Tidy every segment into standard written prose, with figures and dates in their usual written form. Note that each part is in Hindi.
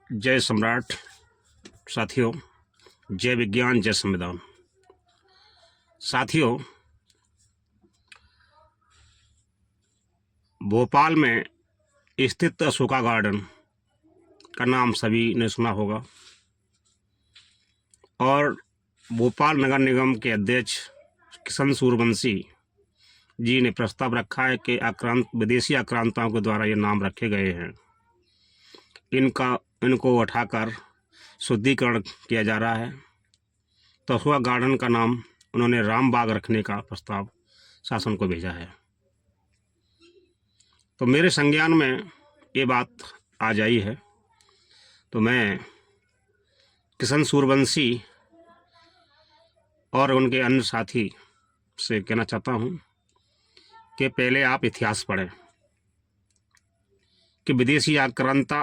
जय सम्राट। साथियों, जय विज्ञान, जय संविधान। साथियों, भोपाल में स्थित अशोका गार्डन का नाम सभी ने सुना होगा और भोपाल नगर निगम के अध्यक्ष किशन सूर्यवंशी जी ने प्रस्ताव रखा है कि विदेशी आक्रांताओं के द्वारा ये नाम रखे गए हैं। इनको उठाकर शुद्धिकरण किया जा रहा है। तो अशोका गार्डन का नाम उन्होंने रामबाग रखने का प्रस्ताव शासन को भेजा है। तो मेरे संज्ञान में ये बात आ जाई है, तो मैं किशन सूर्यवंशी और उनके अन्य साथी से कहना चाहता हूँ कि पहले आप इतिहास पढ़ें कि विदेशी आक्रांता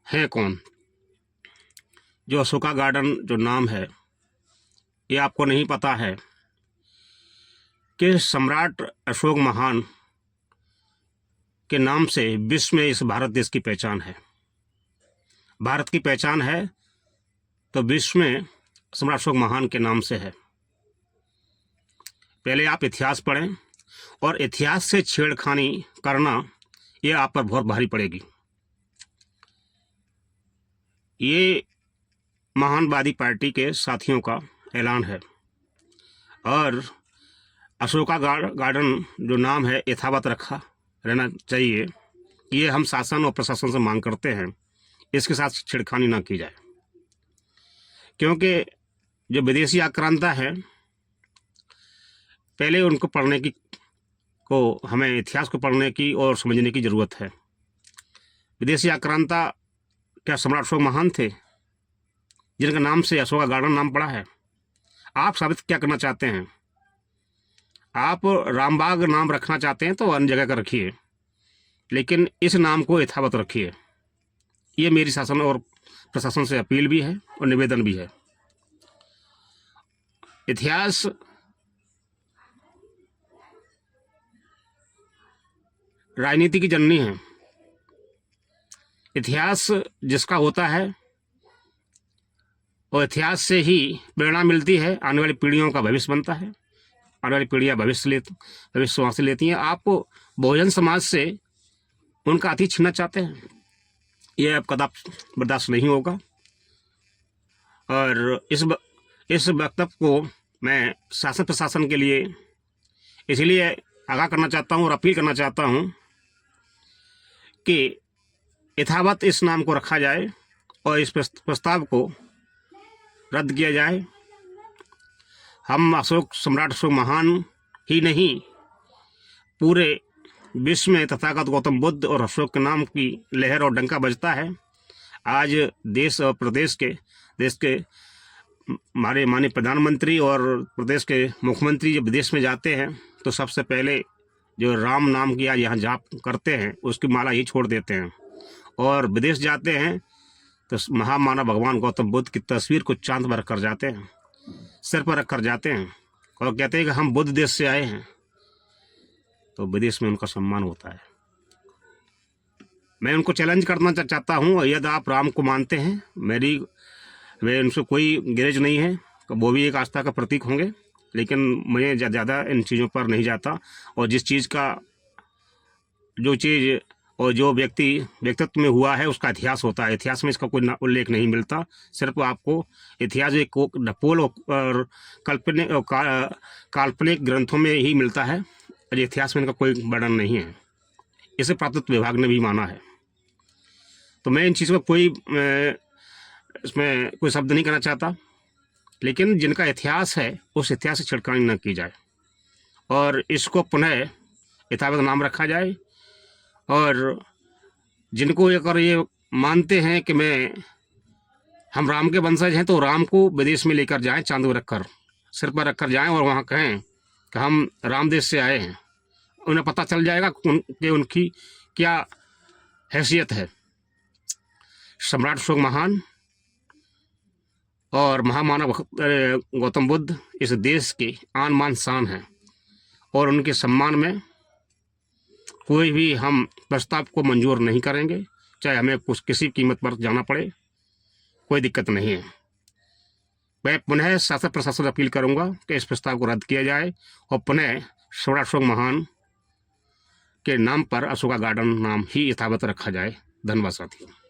है कौन। जो अशोका गार्डन जो नाम है, ये आपको नहीं पता है कि सम्राट अशोक महान के नाम से विश्व में इस भारत देश की पहचान है। भारत की पहचान है तो विश्व में सम्राट अशोक महान के नाम से है। पहले आप इतिहास पढ़ें, और इतिहास से छेड़खानी करना ये आप पर बहुत भारी पड़ेगी। ये महानवादी पार्टी के साथियों का ऐलान है और अशोका गार्डन जो नाम है यथावत रखा रहना चाहिए। ये हम शासन और प्रशासन से मांग करते हैं, इसके साथ छेड़खानी ना की जाए, क्योंकि जो विदेशी आक्रांता है पहले उनको पढ़ने की हमें इतिहास को पढ़ने की और समझने की ज़रूरत है। विदेशी आक्रांता क्या सम्राट अशोक महान थे, जिनका नाम से अशोका गार्डन नाम पड़ा है? आप साबित क्या करना चाहते हैं? आप रामबाग नाम रखना चाहते हैं तो अन्य जगह का रखिए, लेकिन इस नाम को यथावत रखिए। ये मेरी शासन और प्रशासन से अपील भी है और निवेदन भी है। इतिहास राजनीति की जननी है। इतिहास जिसका होता है और इतिहास से ही प्रेरणा मिलती है, आने वाली पीढ़ियों का भविष्य बनता है, आने वाली पीढ़ियाँ भविष्य वहाँ से लेती हैं। आप बहुजन समाज से उनका अतीत छीनना चाहते हैं, ये अब कदापि बर्दाश्त नहीं होगा। और इस वक्तव्य को मैं शासन प्रशासन के लिए इसलिए आगाह करना चाहता हूँ और अपील करना चाहता हूँ कि यथावत इस नाम को रखा जाए और इस प्रस्ताव को रद्द किया जाए। हम सम्राट अशोक महान ही नहीं, पूरे विश्व में तथागत गौतम बुद्ध और अशोक के नाम की लहर और डंका बजता है। आज देश और प्रदेश के हमारे माननीय प्रधानमंत्री और प्रदेश के मुख्यमंत्री जब विदेश में जाते हैं तो सबसे पहले जो राम नाम की आज यहाँ जाप करते हैं उसकी माला ही छोड़ देते हैं, और विदेश जाते हैं तो महामानव भगवान गौतम बुद्ध की तस्वीर को चांद पर रख कर जाते हैं, सिर पर रख कर जाते हैं और कहते हैं कि हम बुद्ध देश से आए हैं। तो विदेश में उनका सम्मान होता है। मैं उनको चैलेंज करना चाहता हूँ, यदि आप राम को मानते हैं, वे उनसे कोई गिरज नहीं है, वो भी एक आस्था का प्रतीक होंगे, लेकिन मुझे ज़्यादा इन चीज़ों पर नहीं जाता। और जिस चीज़ का जो चीज़ और जो व्यक्तित्व में हुआ है उसका इतिहास होता है। इतिहास में इसका कोई उल्लेख नहीं मिलता। सिर्फ आपको इतिहास एक ढपोल और काल्पनिक ग्रंथों में ही मिलता है, और इतिहास में इनका कोई वर्णन नहीं है। इसे पुरातत्व विभाग ने भी माना है। तो मैं इन चीज़ों को इसमें कोई शब्द नहीं करना चाहता, लेकिन जिनका इतिहास है उस इतिहास से छिड़कानी न की जाए और इसको पुनः यथावत नाम रखा जाए। और जिनको अगर ये मानते हैं कि हम राम के वंशज हैं, तो राम को विदेश में लेकर जाएं, चांद पर रखकर, सिर पर रखकर जाएं और वहाँ कहें कि हम राम देश से आए हैं। उन्हें पता चल जाएगा कि उनकी क्या हैसियत है। सम्राट अशोक महान और महामानव गौतम बुद्ध इस देश के आन मान शान हैं, और उनके सम्मान में कोई भी हम प्रस्ताव को मंजूर नहीं करेंगे, चाहे हमें कुछ किसी कीमत पर जाना पड़े, कोई दिक्कत नहीं है। मैं पुनः शासन प्रशासन अपील करूंगा कि इस प्रस्ताव को रद्द किया जाए और पुनः स्वर्ण अशोक महान के नाम पर अशोका गार्डन नाम ही यथावत रखा जाए। धन्यवाद साथियों।